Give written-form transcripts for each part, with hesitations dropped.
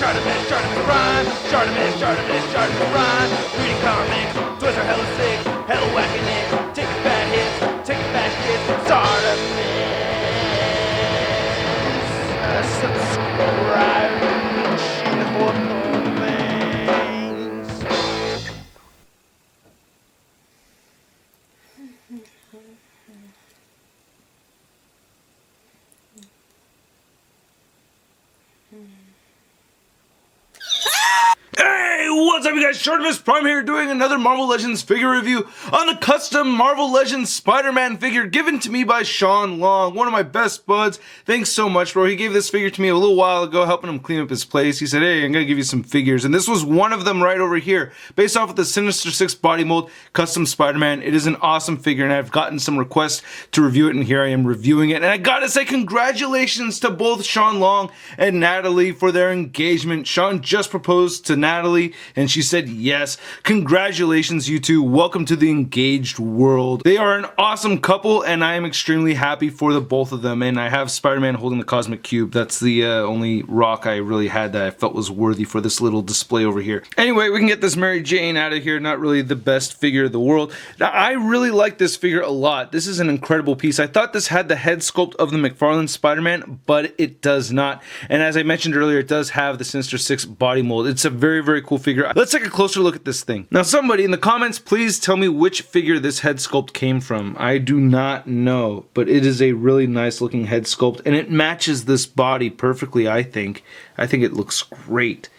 Chartemis Prime, Chartemis Prime. Reading comics, toys are hella sick, hella whacking it. Taking bad hits, taking bad shit. Chartemis, subscribe, Hey, what's up you guys? Articulation Prime here doing another Marvel Legends figure review on the custom Marvel Legends Spider-Man figure given to me by Sean Long, one of my best buds. Thanks so much, bro. He gave this figure to me a little while ago, helping him clean up his place. He said, hey, I'm gonna give you some figures, and this was one of them right over here, based off of the Sinister 6 body mold, custom Spider-Man. It is an awesome figure, and I've gotten some requests to review it, and here I am reviewing it. And I gotta say congratulations to both Sean Long and Natalie for their engagement. Sean just proposed to Natalie, and she said yes. Congratulations, you two. Welcome to the engaged world. They are an awesome couple, and I am extremely happy for the both of them. And I have Spider-Man holding the Cosmic Cube. That's the only rock I really had that I felt was worthy for this little display over here. Anyway, we can get this Mary Jane out of here. Not really the best figure of the world. Now, I really like this figure a lot. This is an incredible piece. I thought this had the head sculpt of the McFarlane Spider-Man, but it does not. And as I mentioned earlier, it does have the Sinister 6 body mold. It's a very, very cool figure. Let's take a closer look at this thing. Now, somebody in the comments, please tell me which figure this head sculpt came from. I do not know, but it is a really nice looking head sculpt, and it matches this body perfectly, I think. I think it looks great.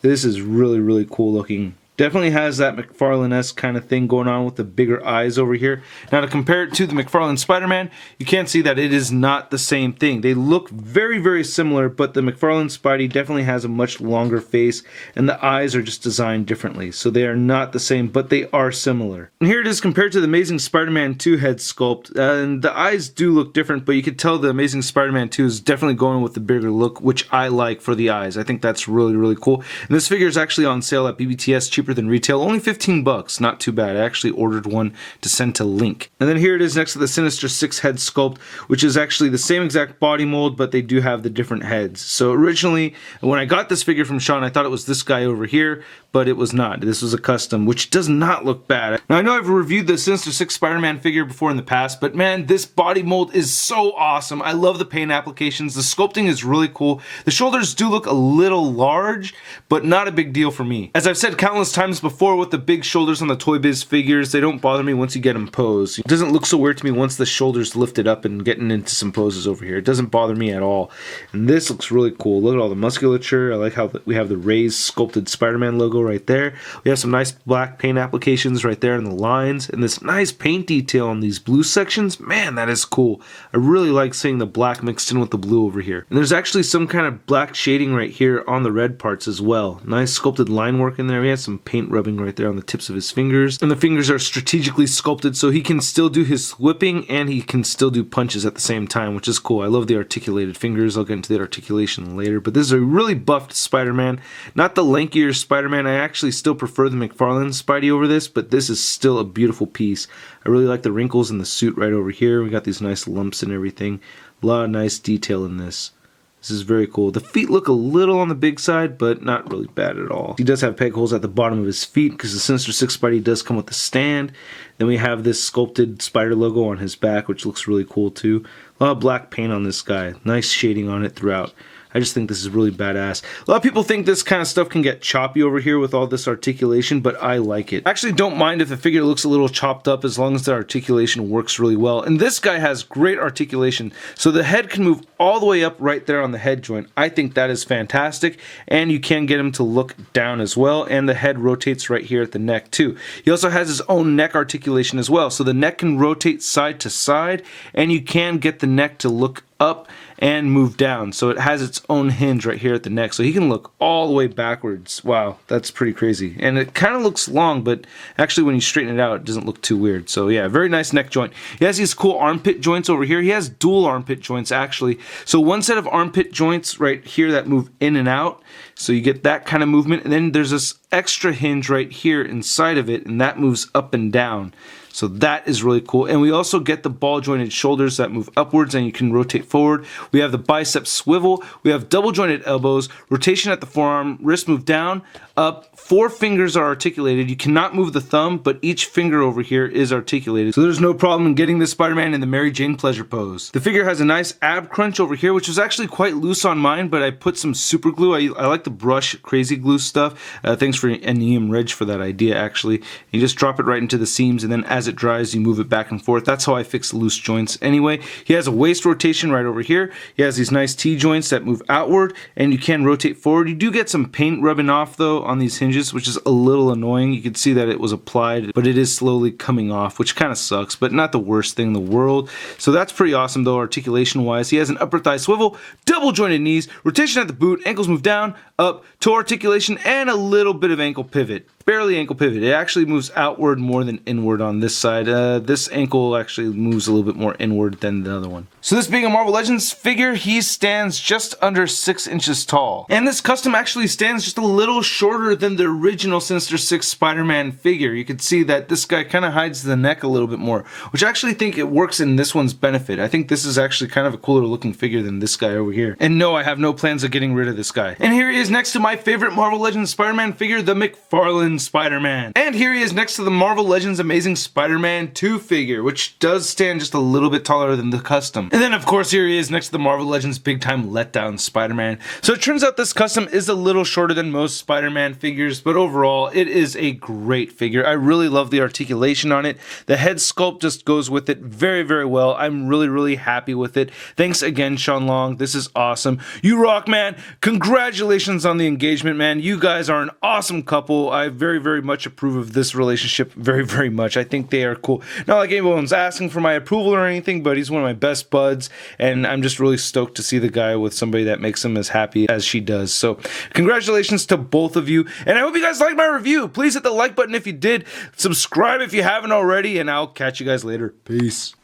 This is really, really cool looking. Definitely has that McFarlane-esque kind of thing going on with the bigger eyes over here. Now, to compare it to the McFarlane Spider-Man, you can't see that it is not the same thing. They look very, very similar, but the McFarlane Spidey definitely has a much longer face, and the eyes are just designed differently. So they are not the same, but they are similar. And here it is compared to the Amazing Spider-Man 2 head sculpt, and the eyes do look different, but you can tell the Amazing Spider-Man 2 is definitely going with the bigger look, which I like for the eyes. I think that's really, really cool. And this figure is actually on sale at BBTS, cheaper than retail, only 15 bucks, not too bad. I actually ordered one to send to Link. And then here it is next to the Sinister 6 head sculpt, which is actually the same exact body mold, but they do have the different heads. So originally, when I got this figure from Sean, I thought it was this guy over here, but it was not. This was a custom, which does not look bad. Now, I know I've reviewed the Sinister 6 Spider-Man figure before in the past, but man, this body mold is so awesome. I love the paint applications. The sculpting is really cool. The shoulders do look a little large, but not a big deal for me. As I've said countless times before, with the big shoulders on the Toy Biz figures, they don't bother me once you get them posed. It doesn't look so weird to me once the shoulders lifted up and getting into some poses over here. It doesn't bother me at all. And this looks really cool. Look at all the musculature. I like how we have the raised sculpted Spider-Man logo right there. We have some nice black paint applications right there in the lines, and this nice paint detail on these blue sections. Man, that is cool. I really like seeing the black mixed in with the blue over here. And there's actually some kind of black shading right here on the red parts as well. Nice sculpted line work in there. We have some paint rubbing right there on the tips of his fingers, and the fingers are strategically sculpted so he can still do his whipping and he can still do punches at the same time, which is cool. I love the articulated fingers. I'll get into the articulation later, but this is a really buffed Spider-Man, not the lankier Spider-Man. I actually still prefer the McFarlane Spidey over this, but this is still a beautiful piece. I really like the wrinkles in the suit right over here. We got these nice lumps and everything. A lot of nice detail in this. This is very cool. The feet look a little on the big side, but not really bad at all. He does have peg holes at the bottom of his feet because the Sinister 6 Spidey does come with a stand. Then we have this sculpted spider logo on his back, which looks really cool too. A lot of black paint on this guy. Nice shading on it throughout. I just think this is really badass. A lot of people think this kind of stuff can get choppy over here with all this articulation, but I like it. I actually don't mind if the figure looks a little chopped up as long as the articulation works really well. And this guy has great articulation, so the head can move all the way up right there on the head joint. I think that is fantastic, and you can get him to look down as well, and the head rotates right here at the neck too. He also has his own neck articulation as well, so the neck can rotate side to side, and you can get the neck to look up and move down, so it has its own hinge right here at the neck, so he can look all the way backwards. Wow, that's pretty crazy. And it kind of looks long, but actually when you straighten it out, it doesn't look too weird. So yeah, very nice neck joint. He has these cool armpit joints over here. He has dual armpit joints actually, so one set of armpit joints right here that move in and out, so you get that kind of movement, and then there's this extra hinge right here inside of it, and that moves up and down. So that is really cool. And we also get the ball jointed shoulders that move upwards and you can rotate forward. We have the bicep swivel. We have double jointed elbows, rotation at the forearm, wrist move down, up. 4 fingers are articulated. You cannot move the thumb, but each finger over here is articulated. So there's no problem in getting this Spider-Man in the Mary Jane pleasure pose. The figure has a nice ab crunch over here, which was actually quite loose on mine, but I put some super glue. I like to brush crazy glue stuff. Thanks for Aneem Reg for that idea, actually. You just drop it right into the seams, and then as it dries, you move it back and forth. That's how I fix loose joints anyway. He has a waist rotation right over here. He has these nice T-joints that move outward, and you can rotate forward. You do get some paint rubbing off, though, on these hinges, which is a little annoying. You can see that it was applied, but it is slowly coming off, which kind of sucks, but not the worst thing in the world. So that's pretty awesome, though, articulation-wise. He has an upper thigh swivel, double jointed knees, rotation at the boot, ankles move down, up, toe articulation, and a little bit of ankle pivot. Barely ankle pivot. It actually moves outward more than inward on this side. This ankle actually moves a little bit more inward than the other one. So this being a Marvel Legends figure, he stands just under 6 inches tall. And this custom actually stands just a little shorter than the original Sinister 6 Spider-Man figure. You can see that this guy kind of hides the neck a little bit more, which I actually think it works in this one's benefit. I think this is actually kind of a cooler looking figure than this guy over here. And no, I have no plans of getting rid of this guy. And here he is next to my favorite Marvel Legends Spider-Man figure, the McFarlane Spider-Man. And here he is next to the Marvel Legends Amazing Spider-Man 2 figure, which does stand just a little bit taller than the custom. And then of course here he is next to the Marvel Legends Big Time Letdown Spider-Man. So it turns out this custom is a little shorter than most Spider-Man figures, but overall it is a great figure. I really love the articulation on it. The head sculpt just goes with it very, very well. I'm really happy with it. Thanks again, Sean Long. This is awesome. You rock, man. Congratulations on the engagement, man. You guys are an awesome couple. I very much approve of this relationship very much. I think they are cool. Not like anyone's asking for my approval or anything, but he's one of my best buds, and I'm just really stoked to see the guy with somebody that makes him as happy as she does. So congratulations to both of you, and I hope you guys liked my review. Please hit the like button if you did, subscribe if you haven't already, and I'll catch you guys later. Peace.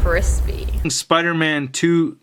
Crispy. Spider-Man 2